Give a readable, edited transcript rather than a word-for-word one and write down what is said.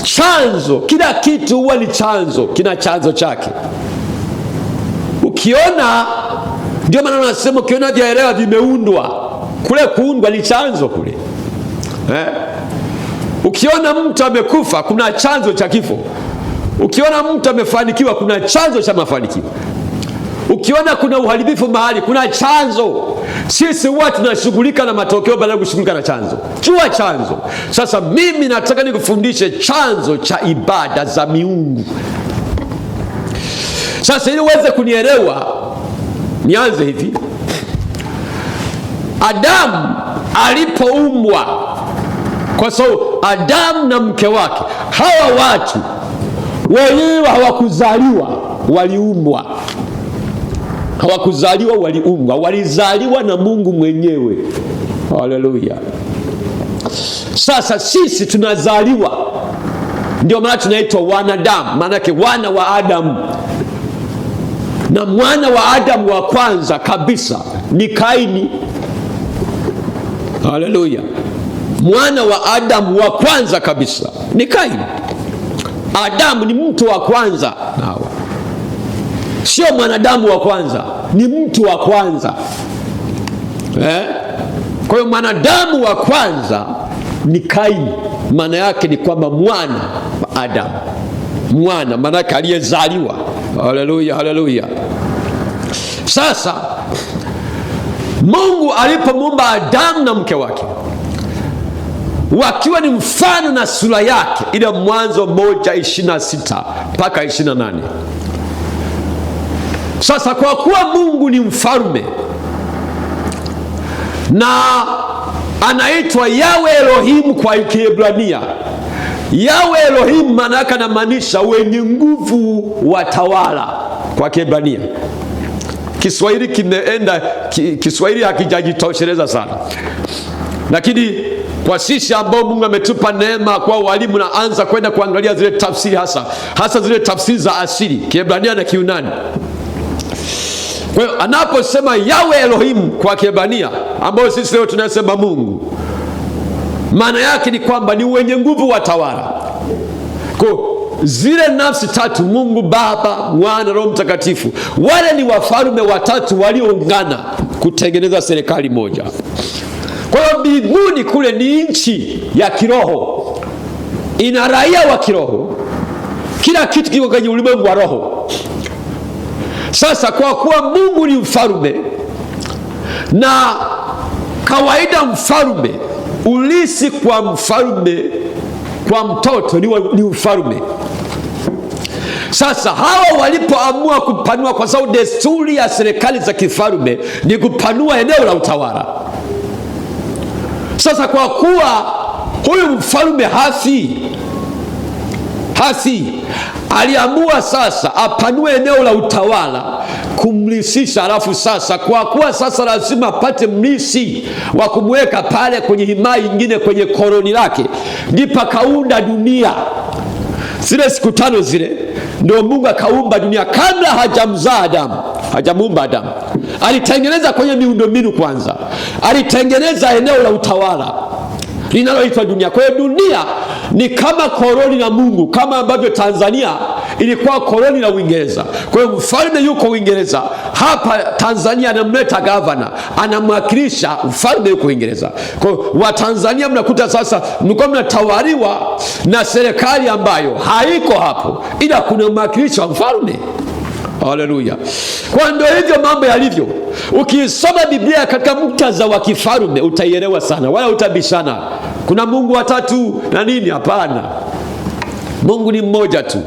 chanzo. Kila kitu huwa ni chanzo, kina chanzo chake. Ukiona, ndio maana nasema ukiona vyaelewa vimeundwa, kule kuundwa ni chanzo kule. Ukiona mtu amekufa, kuna chanzo cha kifo. Ukiona mtu amefanikiwa, kuna chanzo cha mafanikio. Ukiona kuna uharibifu mahali, kuna chanzo. Sisi huwa tunashughulika na matokeo badala ya kushughulika na chanzo. Jua chanzo. Sasa mimi nataka nikufundishe chanzo cha ibada za miungu. Sasa ili uweze kunielewa, nianze hivi. Adamu alipoumbwa, kwa sababu Adamu na mke wake, hawa watu wenyewe hawakuzaliwa, waliumbwa. Hawakuzaliwa, waliumbwa. Walizaliwa na Mungu mwenyewe. Haleluya. Sasa sisi tunazaliwa, ndio maana tunaitwa wanadamu, maana yake wana wa Adamu. Na mwana wa Adamu wa kwanza kabisa ni Kaini. Haleluya. Mwana wa Adamu wa kwanza kabisa ni Kaini. Adamu ni mtu wa kwanza, sio mwanadamu wa kwanza, ni mtu wa kwanza. Kwa hiyo mwanadamu wa kwanza ni Kaini. Maana yake ni kwamba mwana wa Adamu. Mwana maana yake aliyezaliwa. Haleluya, haleluya. Sasa Mungu alipomuumba Adamu na mke wake, wakiwa ni mfano na sura yake, ile Mwanzo 1:26 mpaka 28. Sasa kwa kuwa Mungu ni mfalme na anaitwa Yawe Elohim kwa Kiebrania. Yawe Elohim maana yake anamaanisha wenye nguvu watawala kwa Kiebrania. Kiswahili kimeenda, Kiswahili hakijajitosheleza sana, lakini kwa sisi ambao Mungu ametupa neema kwa walimu, na anza kwenda kuangalia zile tafsiri, hasa zile tafsiri za asili Kiebrania na Kiunani. Kwa hiyo anaposema Yawe Elohim kwa Kiebrania, ambao sisi leo tunasema Mungu, maana yake ni kwamba ni wenye nguvu watawala. Kwa zile nafsi tatu, Mungu Baba, Mwana, Roho Mtakatifu, wale ni wafalme watatu walioungana kutengeneza serikali moja. Kwa hiyo mbinguni kule ni nchi ya kiroho, ina raia wa kiroho, kila kitu kiko kwenye ulimwengu wa roho. Sasa kwa kuwa Mungu ni mfalme, na kawaida mfalme, ulisi kwa mfalme kwa mtoto ni ufalme. Sasa hawa walipoamua kupanua, kwa sababu desturi ya serikali za kifalme ni kupanua eneo la utawala. Sasa kwa kuwa huyu mfalme hasi aliamua sasa apanue eneo la utawala kumlisisha. Alafu sasa kwa kuwa sasa lazima apate mlisi wa kumweka pale kwenye himaya nyingine, kwenye koloni lake, ndipo akaunda dunia. Zile siku 5 zile ndio Mungu akaumba dunia. Kabla hajamzaa Adamu, hajamuumba Adamu, alitengeneza kwenye miundombinu kwanza. Alitengeneza eneo la utawala linaloitwa dunia. Kwa hiyo dunia ni kama koloni la Mungu, kama ambavyo Tanzania ilikuwa koloni la Uingereza. Kwa hiyo mfalme yuko Uingereza, hapa Tanzania anamleta gavana, anamwakilisha mfalme yuko Uingereza. Kwa hiyo wa Tanzania mnakuta sasa mlikuwa mnatawaliwa na serikali ambayo haiko hapo, ila kuna mwakilishi wa mfalme. Haleluya. Kwa ndio hivyo mambo yalivyo. Ukisoma Biblia katika muktadha wa kifalme utaielewa sana, wala utabishana kuna Mungu watatu na nini. Hapana, Mungu ni mmoja tu.